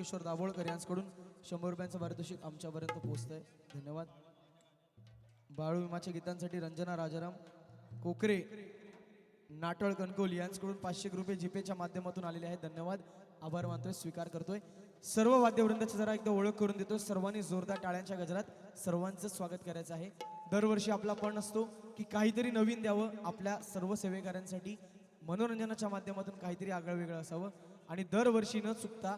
नंदकिशोर दाभोळकर यांच्याकडून 100 रुपयांचं पारितोषिक आमच्यापर्यंत पोहोचतंय. धन्यवाद. बाळू विमाच्या गीतांसाठी रंजना राजाराम कोकरे नाटळ कणकवली यांच्याकडून 500 रुपये जीपेच्या माध्यमातून आलेले आहेत. धन्यवाद. आभार मानतोय, स्वीकार करतोय. सर्व वाद्यवृंदाची जरा एकदा ओळख करून देतो. सर्वांनी जोरदार टाळ्यांच्या गजरात सर्वांचं स्वागत करायचं आहे. दरवर्षी आपला पण असतो की काहीतरी नवीन द्यावं आपल्या सर्व सेवेकऱ्यांसाठी, मनोरंजनाच्या माध्यमातून काहीतरी आगळं वेगळं असावं. आणि दरवर्षी न चुकता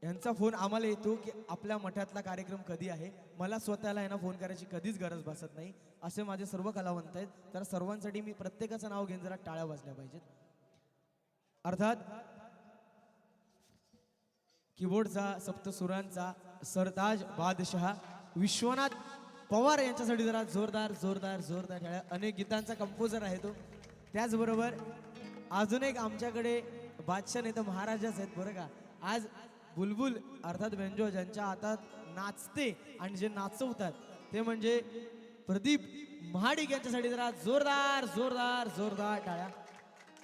यांचा फोन आम्हाला येतो की आपल्या मठातला कार्यक्रम कधी आहे. मला स्वतःला यांना फोन करायची कधीच गरज भासत नाही. असे माझे सर्व कलावंत आहेत. तर सर्वांसाठी मी प्रत्येकाचं नाव घेऊन जरा टाळ्या वाजल्या पाहिजेत. अर्थात कीबोर्डचा सप्तसुरांचा सरताज बादशहा विश्वनाथ पवार यांच्यासाठी जरा जोरदार जोरदार जोरदार टाळ्या. अनेक गीतांचा कंपोजर आहे तो. त्याचबरोबर अजून एक आमच्याकडे बादशाह नाही तर महाराजाच आहेत बरं का. आज बुलबुल अर्थात बेंजो ज्यांच्या हातात नाचते आणि जे नाचवतात ते म्हणजे प्रदीप महाडिक यांच्यासाठी जरा जोरदार जोरदार जोरदार टाळ्या.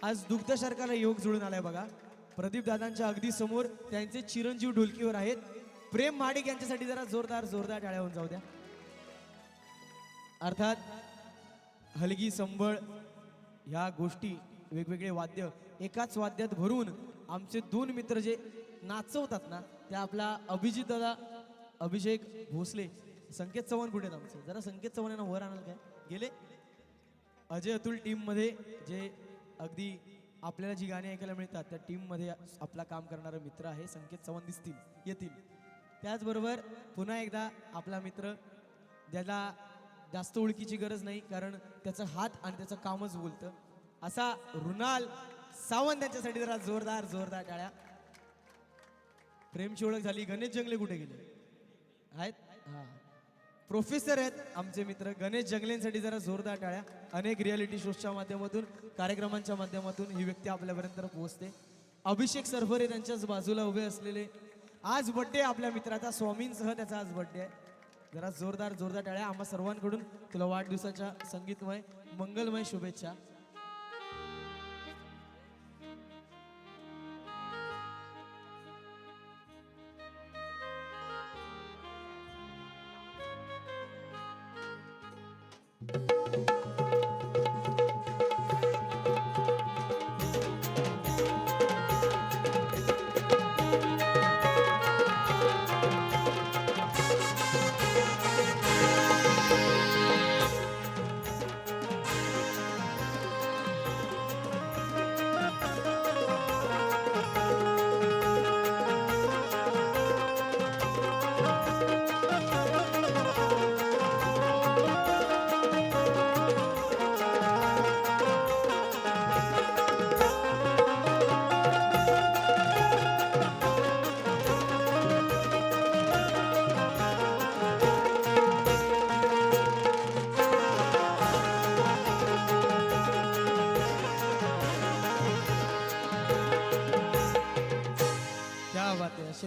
आज दुग्ध शर्कराला योग जुळून आलाय बघा. प्रदीप दादांच्या अगदी समोर त्यांचे चिरंजीव ढोलकीवर आहेत प्रेम महाडिक यांच्यासाठी जरा जोरदार जोरदार टाळ्या होऊन जाऊ द्या. अर्थात हलगी संबळ ह्या गोष्टी वेगवेगळे वाद्य एकाच वाद्यात भरून आमचे दोन मित्र जे नाचवतात ना ते आपला अभिजित दादा अभिषेक भोसले संकेत चव्हाण कुठे आहेत आमचे जरा संकेत चव्हाण यांना वर आणाल काय गेले. अजय अतुल टीम मध्ये जे अगदी आपल्याला जी गाणी ऐकायला मिळतात त्या टीम मध्ये आपला काम करणारा मित्र आहे संकेत चव्हाण दिसतील येतील. त्याचबरोबर पुन्हा एकदा आपला मित्र ज्याला जास्त ओळखीची गरज नाही कारण त्याचा हात आणि त्याचं कामच बोलतं असा रुणाल सावंत यांच्यासाठी जरा जोरदार जोरदार टाळ्या. प्रेमची ओळख झाली. गणेश जंगले कुठे गेले आहेत. हा प्रोफेसर आहेत आमचे मित्र गणेश जंगलेंसाठी जरा जोरदार टाळ्या. अनेक रियालिटी शोजच्या माध्यमातून कार्यक्रमांच्या माध्यमातून ही व्यक्ती आपल्यापर्यंत पोहोचते. अभिषेक सरफरे त्यांच्याच बाजूला उभे असलेले आज बर्थडे आपल्या मित्राचा स्वामींसह त्याचा आज बर्थडे आहे. जरा जोरदार जोरदार टाळ्या. आम्हा सर्वांकडून तुला वाढदिवसाच्या संगीतमय मंगलमय शुभेच्छा.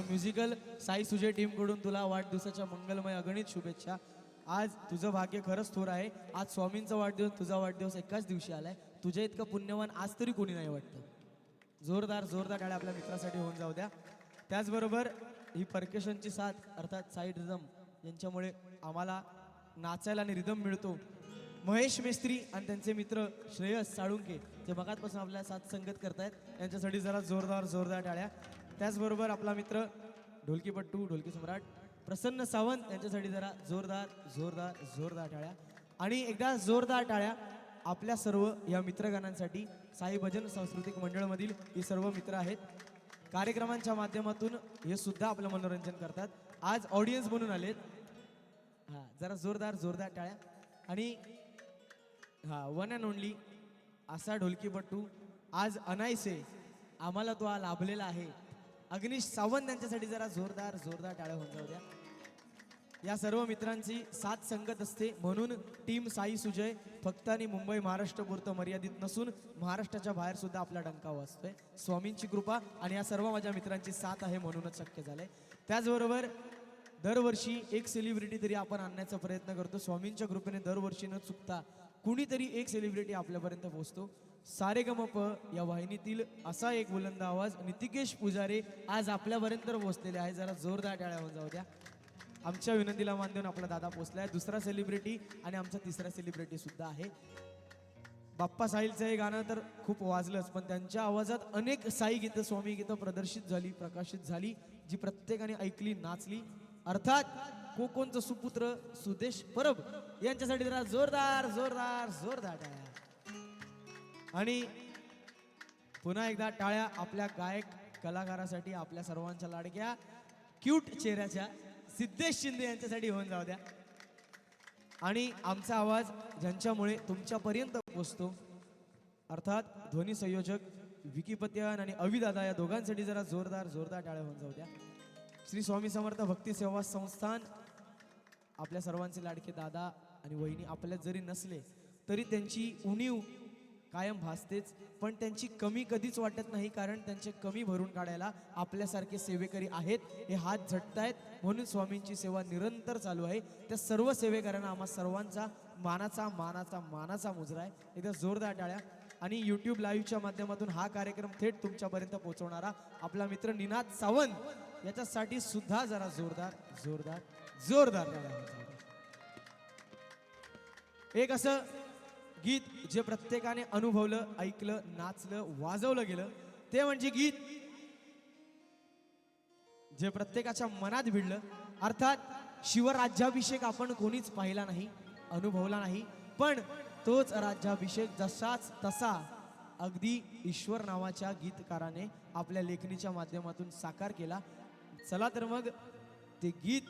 म्युझिकल साई सुजय टीम कडून तुला वाढदिवसाच्या मंगलमय अगणित शुभेच्छा. आज तुझं भाग्य खरंच थोर आहे. आज स्वामींचा वाढदिवस तुझा वाढदिवस एकाच दिवशी आलाय. तुझ्या इतकं पुण्यवान आज तरी कोणी नाही वाटतं. जोरदार जोरदार टाळ्या आपल्या मित्रासाठी होऊन जाऊ द्या. त्याचबरोबर ही परकेशनची साथ अर्थात साईड रिदम यांच्यामुळे आम्हाला नाचायला आणि रिदम मिळतो. महेश मेस्त्री आणि त्यांचे मित्र श्रेयस साळुंके जे मगातपासून आपल्या साथ संगत करतायत यांच्यासाठी जरा जोरदार जोरदार टाळ्या. त्याचबरोबर आपला मित्र ढोलकीपट्टू ढोलकी सम्राट प्रसन्न सावंत यांच्यासाठी जरा जोरदार जोरदार जोरदार टाळ्या. आणि एकदा जोरदार टाळ्या आपल्या सर्व या मित्रगणांसाठी. साई भजन सांस्कृतिक मंडळमधील ही सर्व मित्र आहेत. कार्यक्रमांच्या माध्यमातून हे सुद्धा आपलं मनोरंजन करतात. आज ऑडियन्स म्हणून आलेत. हां जरा जोरदार जोरदार टाळ्या. आणि हां वन अँड ओनली असा ढोलकीपट्टू आज अनायसे आम्हाला तो लाभलेला आहे अग्निश सावंत यांच्यासाठी जरा जोरदार जोरदार टाळ्या होऊन जाऊ द्या. या सर्व मित्रांची साथ संगत असते म्हणून टीम साई सुजय फक्त आणि मुंबई महाराष्ट्र पुरतं मर्यादित नसून महाराष्ट्राच्या बाहेर सुद्धा आपला डंका वाजतोय. स्वामींची कृपा आणि या सर्व माझ्या मित्रांची साथ आहे म्हणूनच शक्य झालंय. त्याचबरोबर दरवर्षी एक सेलिब्रिटी तरी आपण आणण्याचा प्रयत्न करतो. स्वामींच्या कृपेने दरवर्षी न चुकता कुणीतरी एक सेलिब्रिटी आपल्यापर्यंत पोहोचतो. सारेगमप या वाहिनीतील असा एक बुलंद आवाज नितिकेश पुजारी आज आपल्यापर्यंत पोहोचलेले आहे. जरा जोरदार टाळ्या होऊन जाऊ द्या. आमच्या विनंतीला मान देऊन आपला दादा पोहोचलाय. दुसरा सेलिब्रिटी आणि आमचा तिसरा सेलिब्रिटी सुद्धा आहे. बाप्पा साहिलचं हे गाणं तर खूप वाजलंच, पण त्यांच्या आवाजात अनेक साई गीतं स्वामी गीतं प्रदर्शित झाली, प्रकाशित झाली, जी प्रत्येकाने ऐकली, नाचली. अर्थात कोकणचं सुपुत्र सुदेश परब यांच्यासाठी जरा जोरदार जोरदार जोरदार टाळ्या. आणि पुन्हा एकदा टाळ्या आपल्या गायक कलाकारासाठी, आपल्या सर्वांच्या लाडक्या क्यूट चेहऱ्याच्या सिद्धेश शिंदे यांच्यासाठी होऊन जाऊ द्या. आणि आमचा आवाज ज्यांच्यामुळे तुमच्यापर्यंत पोहोचतो, अर्थात ध्वनी संयोजक विकीपत्यन आणि अविदादा या दोघांसाठी जरा जोरदार जोरदार टाळ्या होऊन जाऊ द्या. श्री स्वामी समर्थ भक्ती सेवा संस्थान आपल्या सर्वांचे लाडके दादा आणि वहिनी आपल्यात जरी नसले तरी त्यांची उणीव कायम भासतेच, पण त्यांची कमी कधीच वाटत नाही, कारण त्यांचे कमी भरून काढायला आपल्यासारखे सेवेकरी आहेत. हे हात झटतायत म्हणून स्वामींची सेवा निरंतर चालू आहे. त्या सर्व सेवेकरांना आम्हा सर्वांचा मानाचा मानाचा मानाचा मुजरा आहे. एकदा जोरदार टाळ्या. आणि यूट्यूब लाईव्हच्या माध्यमातून हा कार्यक्रम थेट तुमच्यापर्यंत पोहोचवणारा आपला मित्र निनाद सावंत याच्यासाठी सुद्धा जरा जोरदार जोरदार जोरदार टाळ्या. एक असं गीत जे प्रत्येकाने अनुभवलं, ऐकलं, नाचलं, वाजवलं गेलं, ते म्हणजे गीत जे प्रत्येकाच्या मनात भिडलं. अर्थात शिवराज्याभिषेक आपण कोणीच पाहिला नाही, अनुभवला नाही, पण तोच राज्याभिषेक जसाच तसा अगदी ईश्वर नावाच्या गीतकाराने आपल्या लेखणीच्या माध्यमातून साकार केला. चला तर मग ते गीत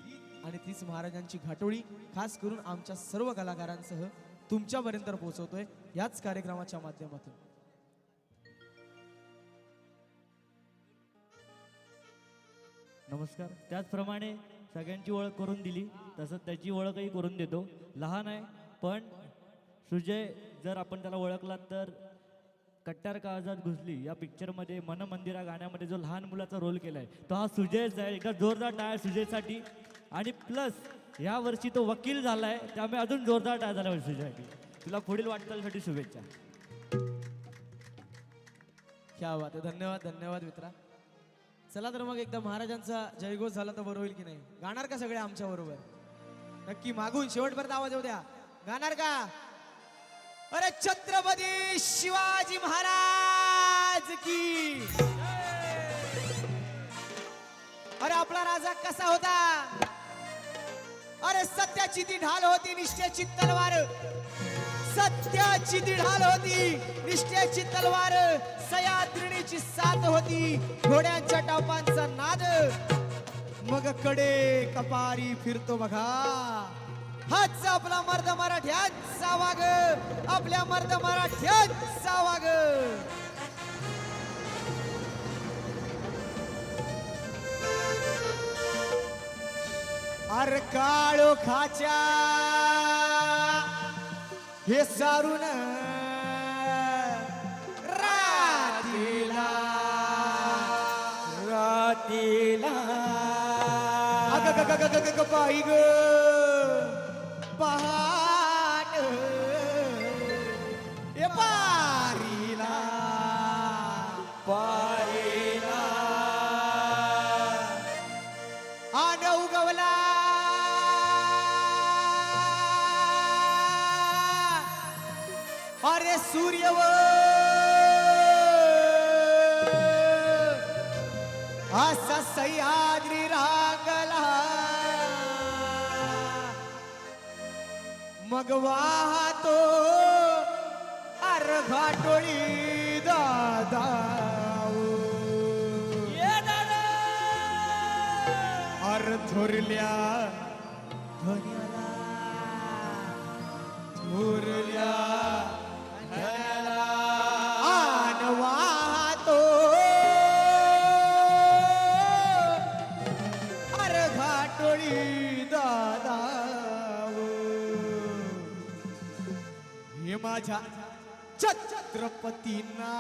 आणि तीच महाराजांची घाटोळी खास करून आमच्या सर्व कलाकारांसह तुमच्यापर्यंत पोहोचवतोय याच कार्यक्रमाच्या माध्यमातून. नमस्कार. त्याचप्रमाणे सगळ्यांची ओळख करून दिली तसं त्याची ओळखही करून देतो. लहान आहे पण सुजय, जर आपण त्याला ओळखला तर कट्टार काळजात घुसली या पिक्चरमध्ये मन मंदिरा गाण्यामध्ये जो लहान मुलाचा रोल केला आहे तो हा सुजयच आहे. एकदा जोरदार टाळ्या सुजयसाठी. आणि प्लस या वर्षी तो वकील झालाय, त्यामुळे अजून जोरदार टाळ्या झाला सुजयसाठी. तुला पुढील वाटचालीसाठी शुभेच्छा. क्या बात आहे. धन्यवाद धन्यवाद मित्रा. चला तर मग एकदा महाराजांचा जयघोष झाला तर बरं होईल की नाही. गाणार का सगळे आमच्या बरोबर? नक्की मागून शेवटपर्यंत आवाज येऊ द्या. गाणार का? अरे छत्रपती शिवाजी महाराज की. अरे आपला राजा कसा होता? अरे सत्याची ती ढाल होती, निष्ठेची तलवार. सत्याची ती ढाल होती, निष्ठेची तलवार. सह्याद्रीची साथ होती, घोड्यांच्या टापांचा नाद. मग कडे कपारी फिरतो बघा, हाच आपला मर्द मराठ्यांचा वाग, आपल्या मर्द मराठ्यांचा वाग. अर काळोखाच्या हे सारून रातीला रातीला अग पाई ग पहाट ए पारीला पारीला आन उगवला. अरे सूर्य असा सह्याद्री रांगला. मग वाहतो घाटोळी दादा. अर थोरल्या धन्याला थोरल्या वाहतो अर घाटोळी दादा. हे माझ्या छत्रपतींना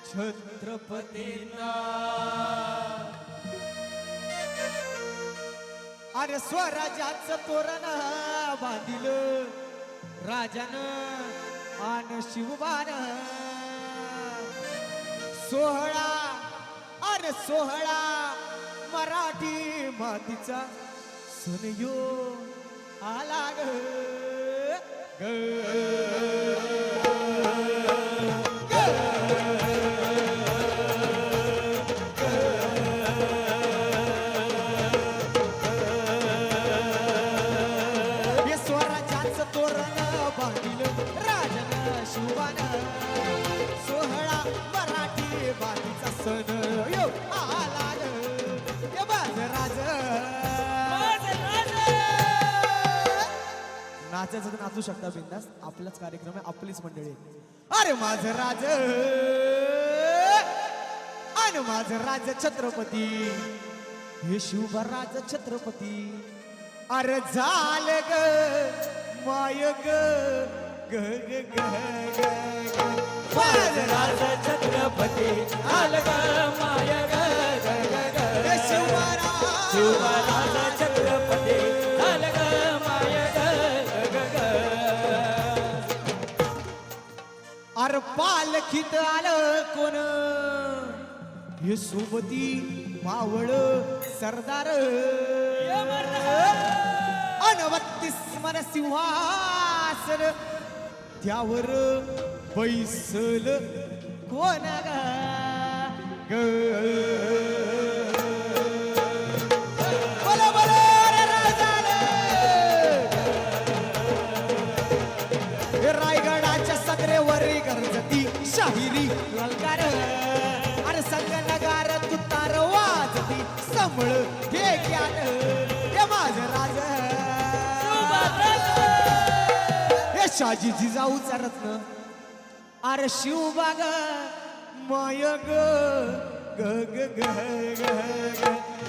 छत्रपतींना अरे स्वराज्याचं तोरण बांधिलं राजानं आन शिवबान सोहळा अन सोहळा मराठी मातीचा सण यो आला ग हे स्वराज्याचं तोरण बांधिलं राजन शिवबान सोहळा मराठी मातीचा सण यो आला ग हे बाजराज नाचायचं तर नाचू शकता बिंदास आपलाच कार्यक्रम आहे आपलीच मंडळी अरे माझं राज अन माझं राज छत्रपती हे शिवराज छत्रपती अरे झाल ग माय ग ग ग ग ग ग. माझं राज छत्रपती झाल ग माय ग ग ग ग. हे शिवराज छत्रपती झाल ग माय ग ग ग. अरे पालखीत आलं कोण हे सोबती मावळ सरदार अनवत्तीस मन सिंहासन त्यावर बैसल कोण ग बोला बोला रे राजाने. रायगडाच्या सदरेवरी गरजती शाहिरी ललकार अरे संगनगार तुतार वाजती संभळ हे ज्ञान हे माझं राज हे शाजी जिजाऊचा रत्न अरे शिवबाग माय ग ग ग ग ग ग.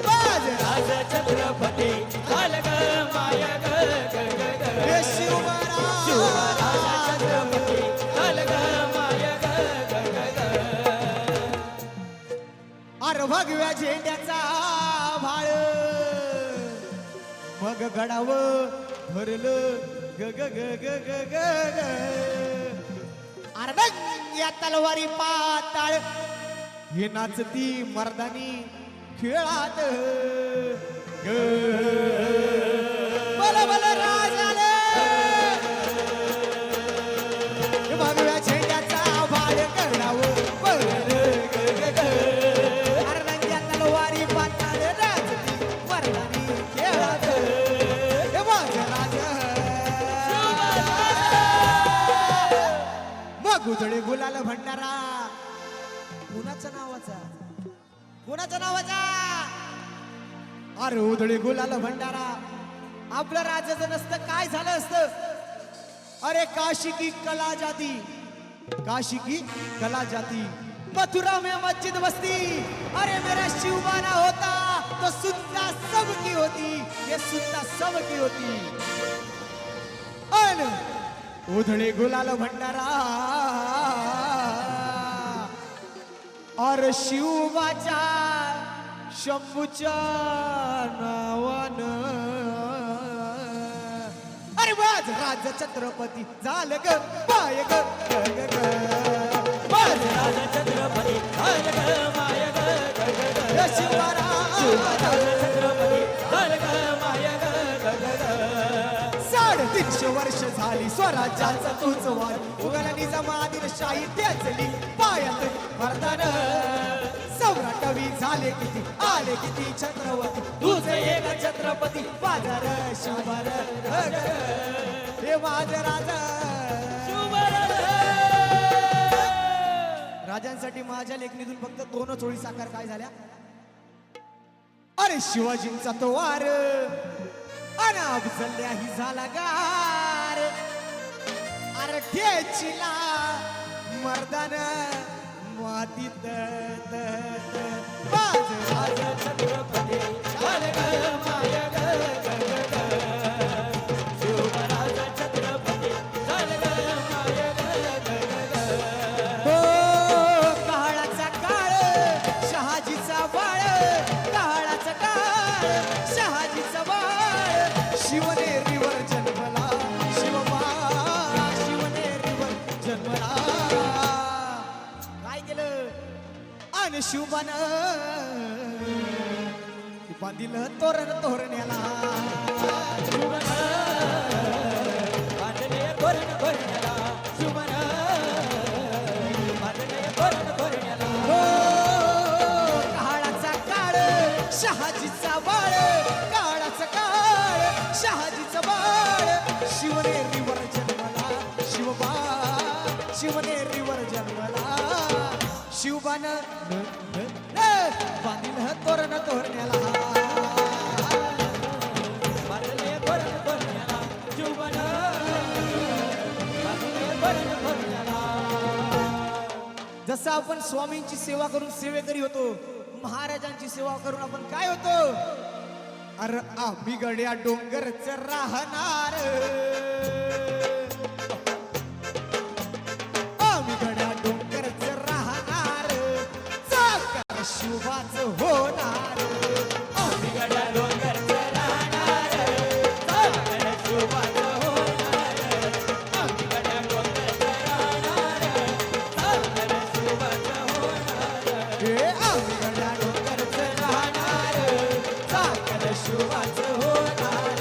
माझं राज छत्रपती झाल ग माय ग ग ग ग. हे शिवराज छत्रपती झाल ग माय ग ग ग ग. अरे भगव्या झेंड्याचा भाळ मग गडाव भरलं ग ग ग ग ग ग ग. अरे बघ या तलवारी पाताळ हे नाचती मर्दानी खेळात ग. बोला बोला राजाले. भगव्या झेंड्याचा भाळ गडाव भरलं ग ग ग. अरे रंग्या तलवारी पाताळ नाचती मर्दानी खेळात हे माझं राज. मग उधळे गुलाल भंडारा कुणाच्या नावाचा अरे उधळे गुलाल भंडारा आपलं राज्याचं नसतं काय झालं असतं. अरे काशी की कला जाती मथुरा में मस्जिद बस्ती अरे मेरा शिवबाना होता तो सुनता सबकी होती ये सुनता सबकी होती. अन उधळे गुलाल भंडारा अरे शिवबाच्या शंभूच्या नावानं अरे वाज राज छत्रपती झालं ग माय ग ग ग ग. वाज राज छत्रपती झालं ग माय ग ग ग ग. शिवराज छत्रपती झालं ग माय ग ग ग ग. 350 वर्ष झाली स्वराज्याचा तूच वार उगला निजामादीन शाही त्याचली पायात मर्दान. सम्राटवी झाले किती आले किती छत्रपती तुझे एक छत्रपती बाजार शिवबार हे माझं राजा. राजांसाठी माझ्या लेखणीतून फक्त 2 ओळी साकार काय झाल्या. अरे शिवाजींचा तो वार अन अफजल्याही झाला गार अरे ठेचिला मर्दान मातीत बाज राज छत्रपती झालं ग माय ग ग ग ग. शिवराज छत्रपती झालं ग माय ग ग ग ग. हो काळाचा काळ शहाजीचा बाळ काळाचा काळ शहाजीचा बाळ शिवनेरीवर जन्मला शिवबा शिवनेरीवर शिवबान बांधिल तोरण तोरण्याला बांधले तोरण तोरण्याला शुभन बांधले तोरण तोरण्याला हो काळाचा काळ शहाजीचा बाळ काळाचा काळ शहाजीचा बाळ शिवनेरीवर जन्मला शिवबा शिवनेरीवर जन्मला शिवबान बांधिल तोरण तोरण्याला बांधले तोरण तोरण्याला शुभन बांधले तोरण तोरण्याला जसं आपण स्वामींची सेवा करून सेवेकरी होतो महाराजांची सेवा करून आपण काय होतो अरे आम्ही गड्या डोंगरच राहणार आम्ही गड्या डोंगरच राहणार चाकर शिवाच होणार आम्ही गड्या डोंगरचं राहणार चाकर शुभाचं होणार आम्ही गड्या डोंगरचं राहणार चाकर शुभाचं होणार हे आम्ही गड्या डोंगरच राहणार चाकर शिवाच होणार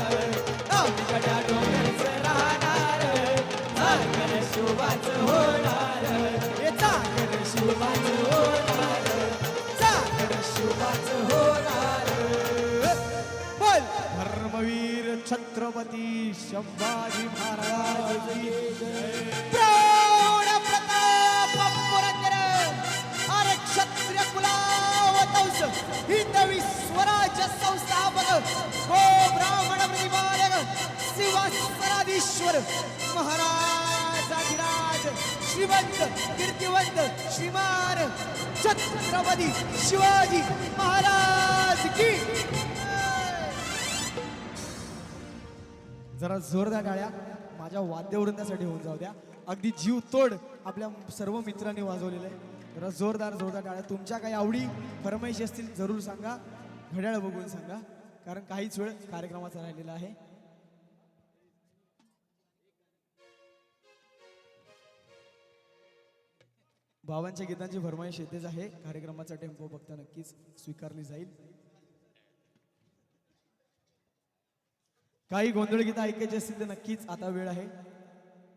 आम्ही गड्या डोंगरच राहणार चाकर शिवाच होणार हे चाकर शिवाच होणार चाकर शिवाच होणार बोल धर्मवीर छत्रपती संभाजी महाराज की जय. प्रौढ प्रताप पुरंदर अरे क्षत्रिय कुलावतंस हिंदवी स्वराज्य संस्थापक गो ब्राह्मण प्रतिपालक शिवासराधीश्वर महाराजाधिराज श्रीमंत कीर्तिवंत श्रीमान छत्रपती शिवाजी महाराज की जरा जोरदार टाळ्या माझ्या वाद्यवृंदासाठी होऊन जाऊ द्या अगदी जीव तोड आपल्या सर्व मित्रांनी वाजवलेलं आहे जरा जोरदार जोरदार टाळ्या तुमच्या काही आवडी फरमाईशी असतील जरूर सांगा घड्याळ बघून सांगा कारण काहीच वेळ कार्यक्रमाचा राहिलेला आहे बाबांच्या गीतांची फरमाईश येतेच आहे कार्यक्रमाचा टेम्पो बघता नक्कीच स्वीकारली जाईल काही गोंधळ गीतं ऐकायची असतील तर नक्कीच आता वेळ आहे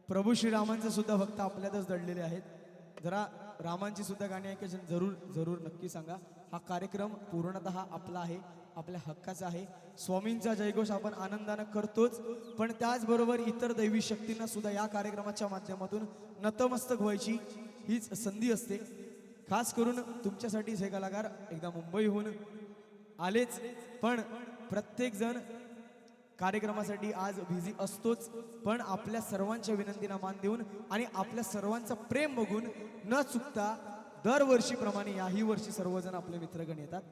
प्रभू श्रीरामांचे सुद्धा भक्त आपल्यातच दडलेले आहेत जरा रामांची सुद्धा गाणी ऐकायची जरूर जरूर नक्की सांगा हा कार्यक्रम पूर्णतः आपला आहे आपल्या हक्काचा आहे स्वामींचा जयघोष आपण आनंदानं करतोच पण त्याचबरोबर इतर दैवी शक्तींना सुद्धा या कार्यक्रमाच्या माध्यमातून नतमस्तक व्हायची हीच संधी असते खास करून तुमच्यासाठीच हे कलाकार एकदा मुंबईहून आलेच पण प्रत्येक जण कार्यक्रमासाठी आज बिझी असतोच पण आपल्या सर्वांच्या विनंतीला मान देऊन आणि आपल्या सर्वांचं प्रेम बघून न चुकता दरवर्षीप्रमाणे याही वर्षी सर्वजण आपले मित्रगण येतात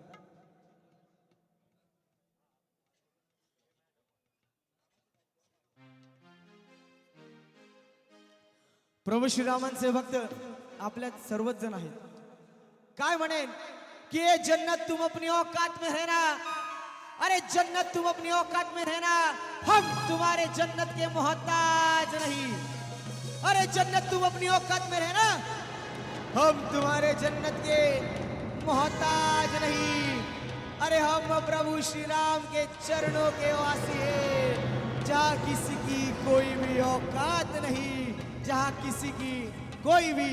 प्रभू श्रीरामांचे भक्त आपल्या सर्वच जण आहेत काय म्हणेन कि ये जन्नत तुम अपनी औकात में रहना अरे जन्नत तुम अपनी औकात में रहना हम तुम्हारे जन्नत के मोहताज नहीं अरे जन्नत तुम अपनी औकात में रहना हम तुम्हारे जन्नत के मोहताज नहीं अरे हम प्रभु श्री राम के चरणों के वासी हैं जहाँ किसी की कोई भी औकात नहीं जहाँ किसी की कोई भी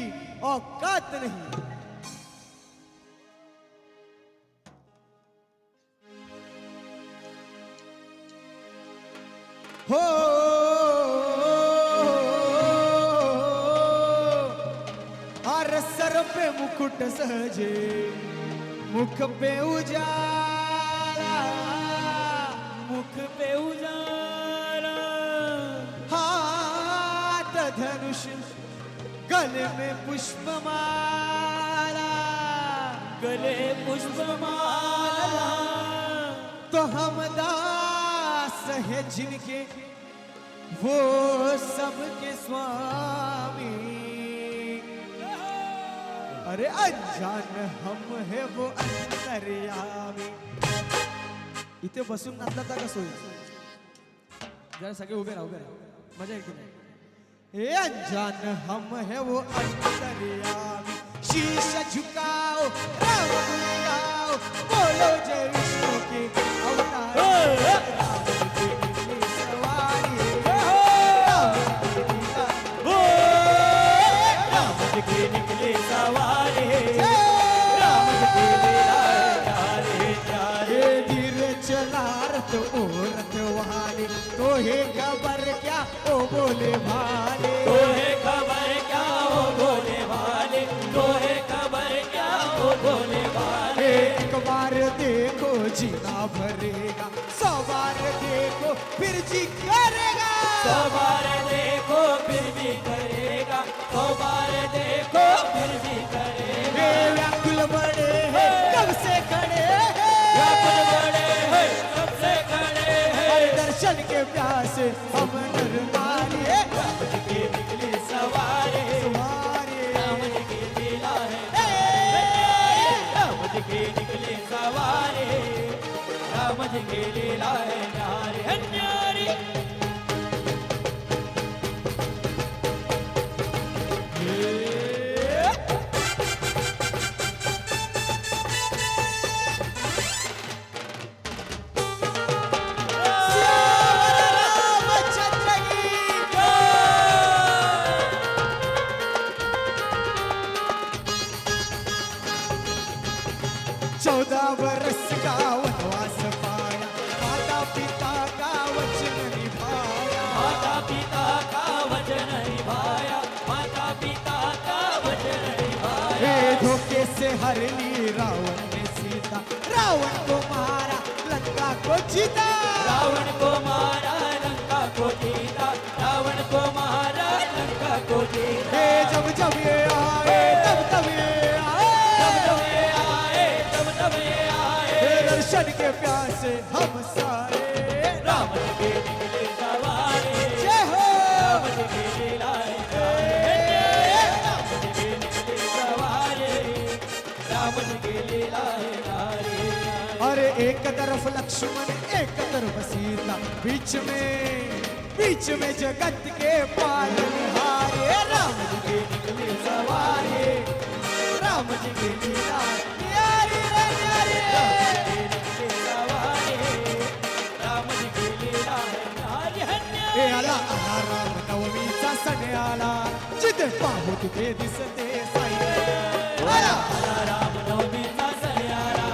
औकात नहीं हो अरे सर पे मुकुट सहजे मुख पे उजाला मुख पे उजाला हाथ धनुष गले में पुष्पमाला गले पुष्पमाला तो हम दास है जिनके वो सबके स्वामी अरे अनजान हम है वो अंतर्यामी इथे बसून नाचता का सोय जरा सगळे उभे राहा मजा येते नाही ए अनजान हम है वो अंतर्यामी शीश झुका आओ राम बोले आओ बोलो जय विष्णु के अवतार राम जी की निकली सवारी राम जी की निकली सवारी राम जी की लीला प्यारे प्यारे ये धीर चला रथ ओ रथवाले तो हे खबर क्या ओ बोले भाले तो है खबर क्या हो बोले वाले तो है खबर क्या हो बोले वाले एक बार देखो जीना भरेगा 100 बार देखो फिर जी करेगा 100 बार देखो फिर भी करेगा 100 बार देखो फिर भी करेगा ये व्याकुल बड़े हैं कब से खड़े हैं व्याकुल बड़े हैं सबसे खड़े हैं हर दर्शन के प्यासे हम नर नारी हैं। राम जी की निकली सवारी तुम्हारे राम जी की लीला है राम जी की निकली सवारी राम जी की लीला है न्यारी है न्यारी रामचंद्र की जय। 14 बरस का वनवास पाया माता पिता का वचन निभाया माता पिता का वचन निभाया माता पिता का वचन निभाया हे धोखे से हर ली रावण ने सीता रावण को मारा लंका को जीता रावण को मारा लंका को जीता रावण को मारा लंका को जीता हे जब जब ये आए तब ये तब तब आए ये आए तब तब ये आए हे दर्शन के प्यासे हम सारे राम जी की निकली सवारी जय हो राम जी की लीला है राम जी की निकली सवारी राम जी की लीला है नारी अरे एक तरफ लक्ष्मण एक तरफ सीता बीच में जगत के पालनहारे राम जी की निकली सवारी राम जी की लीला प्यारी रे प्यारी राम जी की लीला है नारी है हे आला आला राम नवमीचा सण आला जिथे पाहू तिथे दिसते साई आला राम नवमीचा सण आला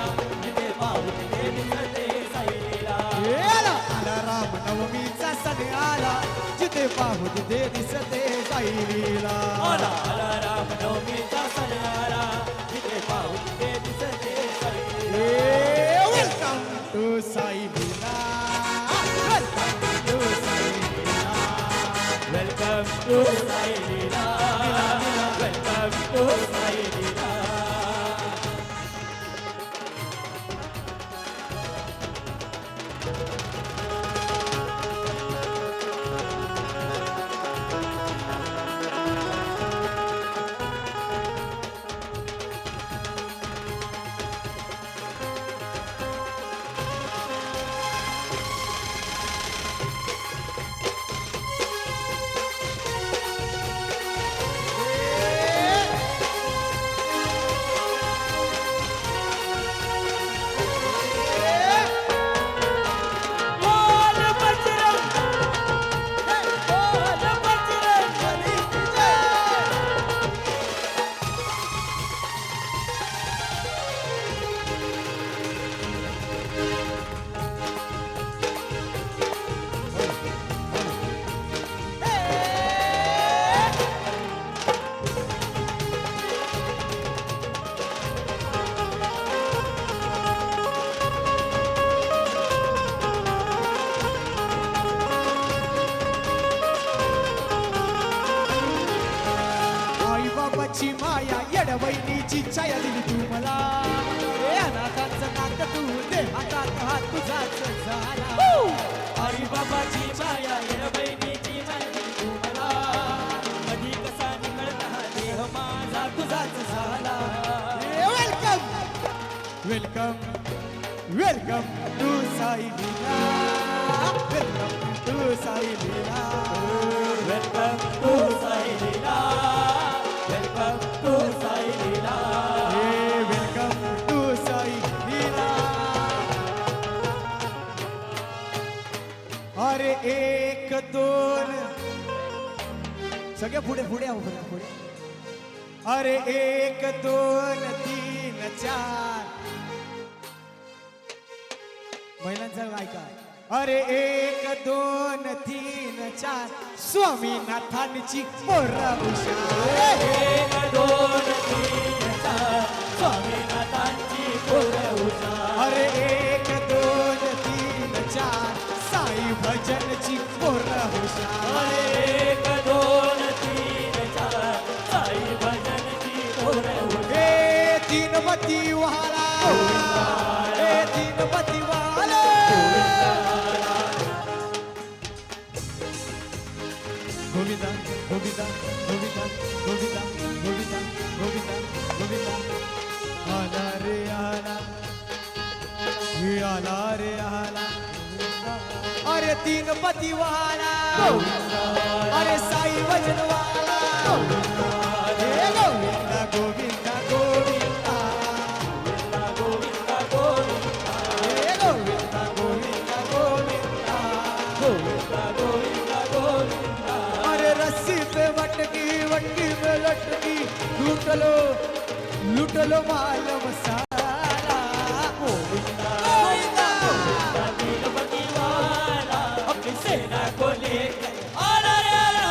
जिथे पाहू तिथे दिसते साईलीला हे आला आला राम नवमीचा सण आला जिथे पाहू तिथे दिसते साई लीला आला आला राम नवमीचा सण आला जिथे पाहू तिथे दिसते Sai Leela welcome to Sai Leela welcome to Sai Leela welcome to Sai Leela welcome to Sai Leela बोल बजरंग बोल बजरंग बली की जय आई बाबाची माया येडवैनीची छाया दिली तू मला हे अनाथांचं नातं तू दे हातात हात तुझाच झाला आई बाबाची माया येर बहिणीची माहिती तुम्हाला कधी कसा निकळता देह माझा तुझाच झाला welcome welcome welcome to Sai Leela welcome to Sai Leela welcome to Sai Leela welcome to Sai Leela हे अरे एक दोन सगळ्या पुढे पुढे आहो बघा पुढे. अरे एक दोन तीन चार महिलांचा ऐका. अरे एक दोन तीन चार स्वामीनाथांची पोरं हुशार. एक दोन तीन चार स्वामीनाथांची पोरं हुशार. अरे एक दोन तीन चार साई भजनची पोरं हुशार. एक दोन तीन चार साई भजनची पोरं हुशार. ए तीन मती वाला ए तीन मती वाला गोविंदा गोविंदा गोविंदा गोविंदा गोविंदा गोविंदा गोविंदा. आला रे आला हे आला रे आला. अरे तीन पती वाला अरे साई भजन वाला. हे गोविंदा गोविंदा गोविंदा गोविंदा गोविंदा हे गोविंदा गोविंदा गोविंदा. गोविंदा गोविंदा गोविंदा. अरे रस्सी पे वटकी वटकी पे लटकी लुटलो लुटलो माल मसाला. गोविंदा गोविंदा तिरुपति वाला अपनी सेना को लेकर आला रे आला.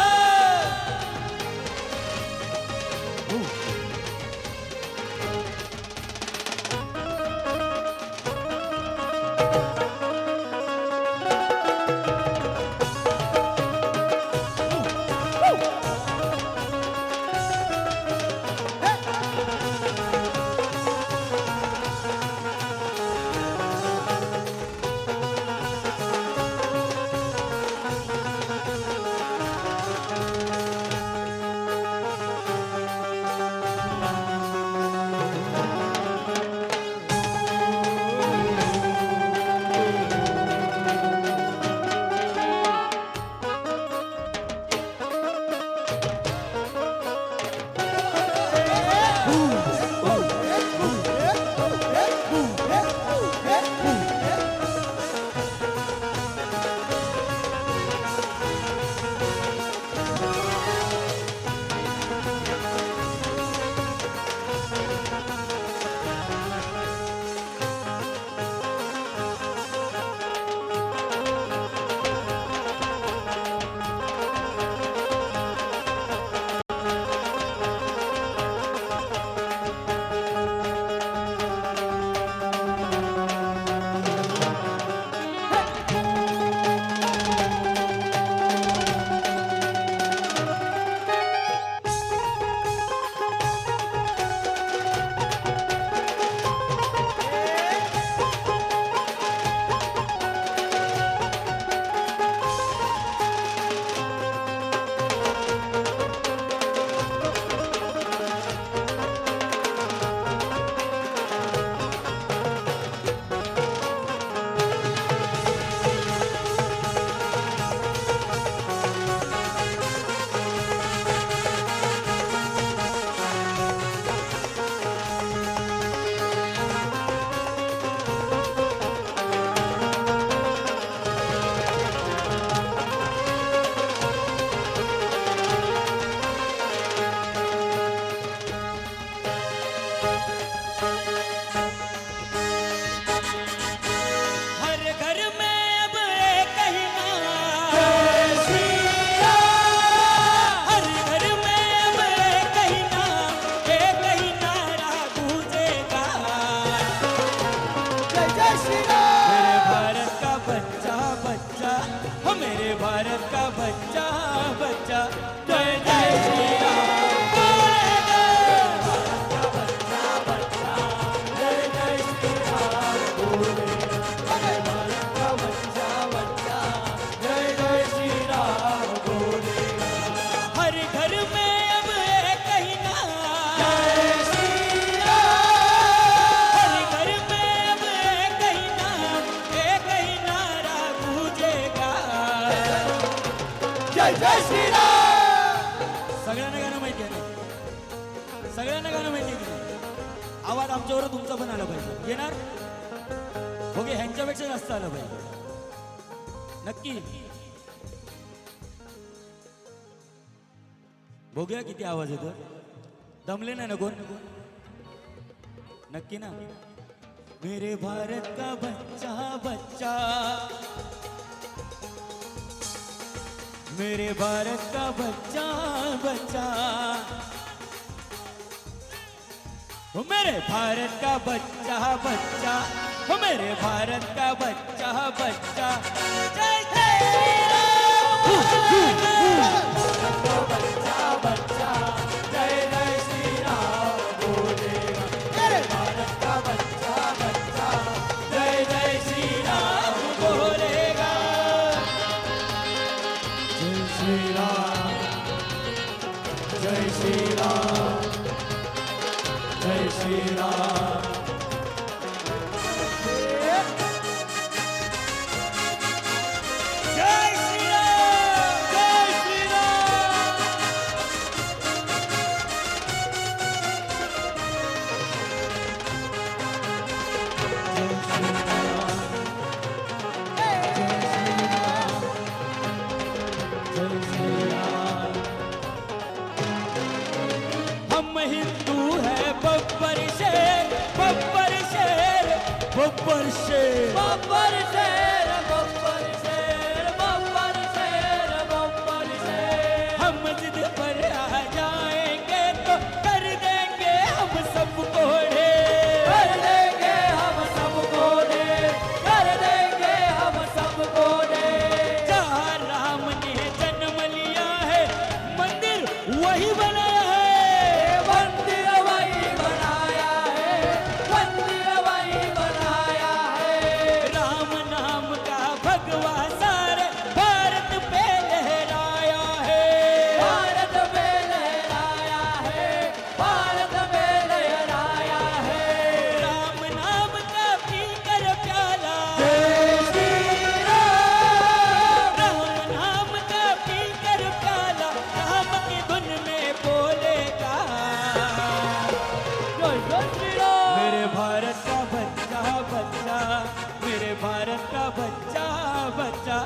जय श्रीराम. सगळ्यांना गाणं माहिती आहे ना? सगळ्यांना गाणं माहिती आहे की नाही? आवाज आमच्यावर तुमचा पण आला पाहिजे. येणार ओके, ह्यांच्यापेक्षा जास्त आलं पाहिजे नक्की. बघूया किती आवाज येतो. दमले नाही ना कोण? नक्की ना. मेरे भारत का बच्चा बच्चा, मेरे भारत का बच्चा बच्चा, ओ मेरे भारत का बच्चा बच्चा, ओ मेरे भारत का बच्चा बच्चा. जय जय बच्चा, जय जय श्री राम बोलेगा. मेरे भारत का बच्चा बच्चा, जय जय श्री राम बोलेगा. जय श्री राम, जय श्री राम, जय श्री राम. जय श्री राम, जय श्री राम. हम हिंदू है बब्बर शेर, बब्बर शेर, बब्बर शेर, बब्बर शेर, बब्बर शेर, बब्बर शेर, बब्बर शेर. हम जिद पर आ जाएंगे तो कर देंगे हम सबको ढेर, कर देंगे हम सबको ढेर, कर देंगे हम सबको ढेर. जहाँ राम ने जन्म लिया है मंदिर वही बनाया है, मंदिर वही बनाया है, मंदिर वही बनाया है. राम नाम का भगवा सारे भारत पे लहराया है, भारत पे लहराया है, भारत पे लहराया है. राम नाम का पीकर प्याला, जय श्री राम. राम नाम का पीकर प्याला राम की धुन में बोलेगा. मेरे भारत का बच्चा बच्चा, मेरे भारत का बच्चा बच्चा,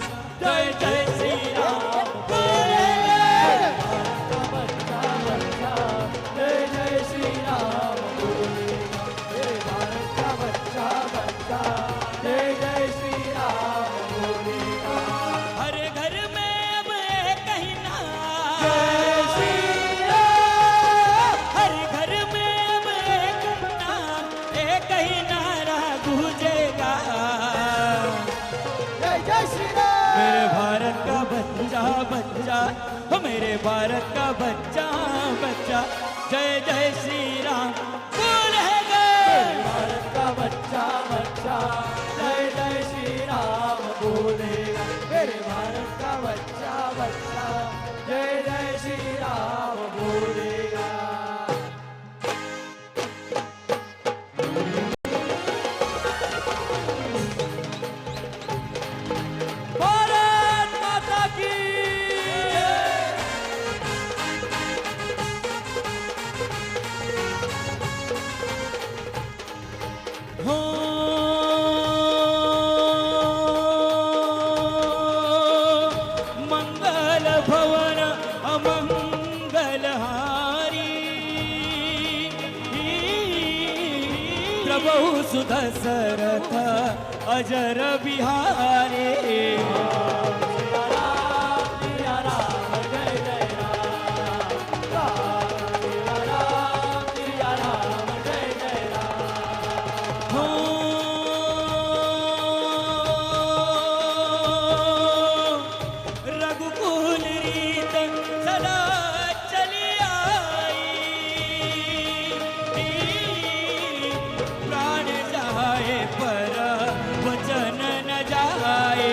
जय जय श्री राम बोलेगा. जय जय श्री राम बोलेगा. मेरे भारत का बच्चा बच्चा, जय जय श्री राम बोलेगा. हर घर में अब एक ही नाम, जय श्री राम. हर घर में अब एक नाम, एक ही नारा गूंजेगा. जय जय श्री राम. मेरे भारत का बच्चा बच्चा, हो मेरे भारत का बच्चा बच्चा, जय जय श्री राम बोलेगा. मेरे भारत का बच्चा बच्चा, जय जय श्री राम बोलेगा. मेरे भारत का बच्चा बच्चा, जय जय श्री राम बोलेगा. भारत माता की हो. मंगल भवन अमंगल हारी, प्रभु सुदशरथ अजर बिहारी. हो. रघुकुल रीत सदा चली आई, प्राण जाए पर वचन न जाए.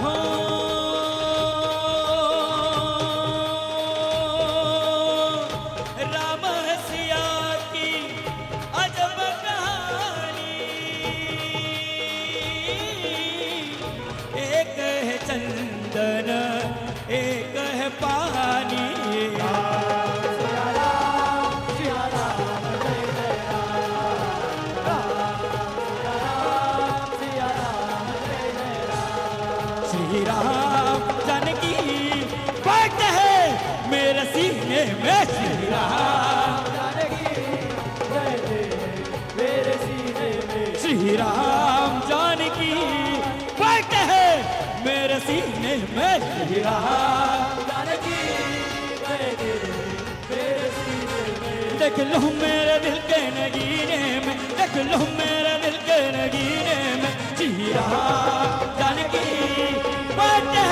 हो. राम सिया की अजब कहानी, एक है चंदन एक है पानी. श्री राम जानकी मैं तेरे सीने में। देख लो मेरे दिल के नगीने में, देख लो मेरे दिल के नगीने में, श्री राम जानकी बाटे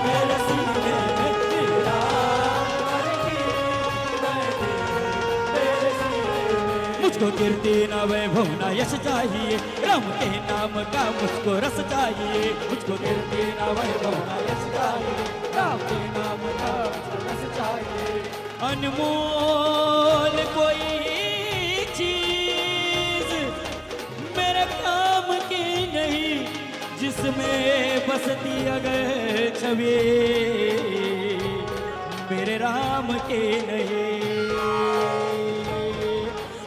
मेरे सीने में, श्री राम जानकी मैं तेरे सीने में। मुझको कीर्ति न वैभव न यश चाहिए, राम के नाम का मुझको रस चाहिए। मुझको कीर्ति न वैभव न यश चाहिए, राम के नाम का मुझको रस चाहिए। अनमोल कोई चीज मेरे काम की नहीं, जिसमें बसती अगर छवि मेरे राम के नहीं।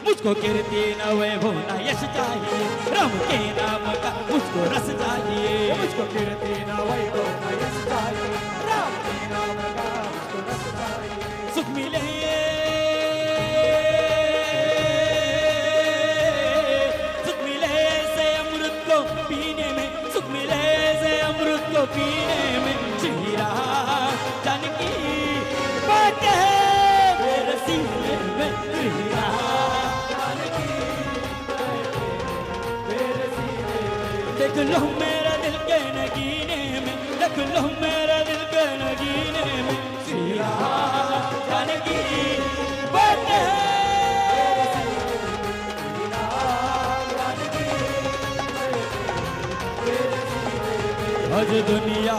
मुझको कीर्ति न वैभव न यश चाहिए, राम के नाम का मुझको रस चाहिए। मुझको कीर्ति न वैभव न यश चाहिए, राम के नाम का मुझको रस चाहिए। सुख मिले सुख मिले से अमृत को पीने में, सुख मिले से अमृत को पीने में, श्री राम जानकी बात है मेरे सीने में, श्री राम जानकी मेरे सीने में। देख लो मेरा दिल के नगीने में, देख लो मेरा दिल के नगीने में, श्री राम जानकी बात है मेरे सीने में, श्री राम जानकी मेरे सीने में। आज दुनिया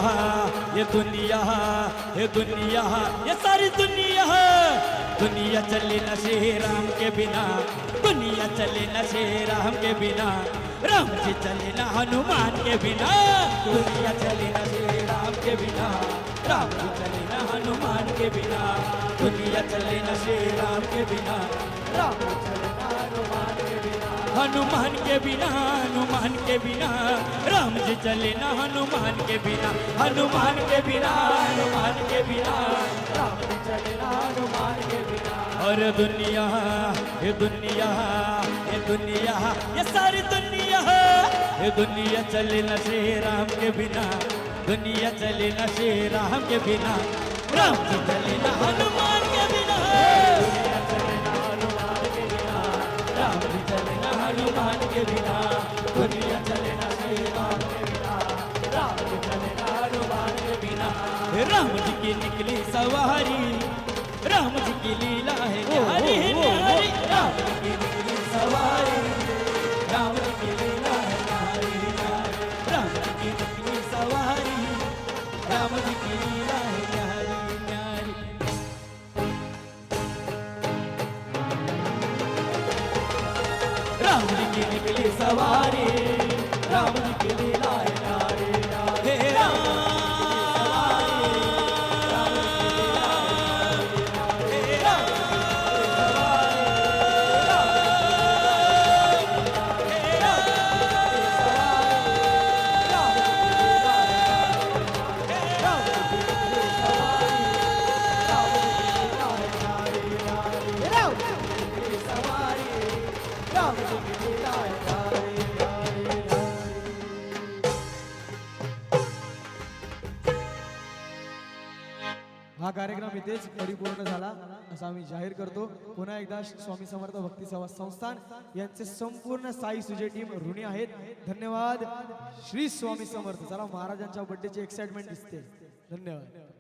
ये दुनिया ये दुनिया ये सारी दुनिया, दुनिया चले न श्री राम के बिना, दुनिया चले न श्री राम के बिना, राम जी चले न हनुमान के बिना। दुनिया चले न श्री राम के बिना, राम जी चले न हनुमान के बिना। दुनिया चले न श्री राम के बिना, राम जी चले न हनुमान के बिना। हनुमान के बिना हनुमान के बिना, राम जी चले न हनुमान के बिना। हनुमान के बिना हनुमान के बिना, राम जी चले न हनुमान के बिना। और दुनिया ये दुनिया ये दुनिया ये सारी दुनिया, ये दुनिया चले न श्री राम के बिना, दुनिया चले न श्री राम के बिना, राम जी चले न हनुमान के बिना। दुनिया चले न हनुमान के बिना, राम जी चले न हनुमान के बिना। दुनिया चले न श्री राम के बिना, राम जी चले न हनुमान के बिना। राम जी की निकली सवारी, राम जी की लीला है न्यारी न्यारी। राम जी की निकली सवारी, राम जी की लीला है न्यारी न्यारी। राम जी की निकली सवारी, राम जी की लीला है न्यारी न्यारी। राम जी की निकली सवारी, राम जी की लीला है न्यारी न्यारी। हे राम हा कार्यक्रम इथेच परिपूर्ण झाला असं आम्ही जाहीर करतो. पुन्हा एकदा स्वामी समर्थ भक्ती सेवा संस्थान यांचे संपूर्ण साई सुजे टीम ऋणी आहेत. धन्यवाद. श्री स्वामी समर्थ. चला महाराजांच्या बर्थडेची एक्साइटमेंट दिसते. धन्यवाद.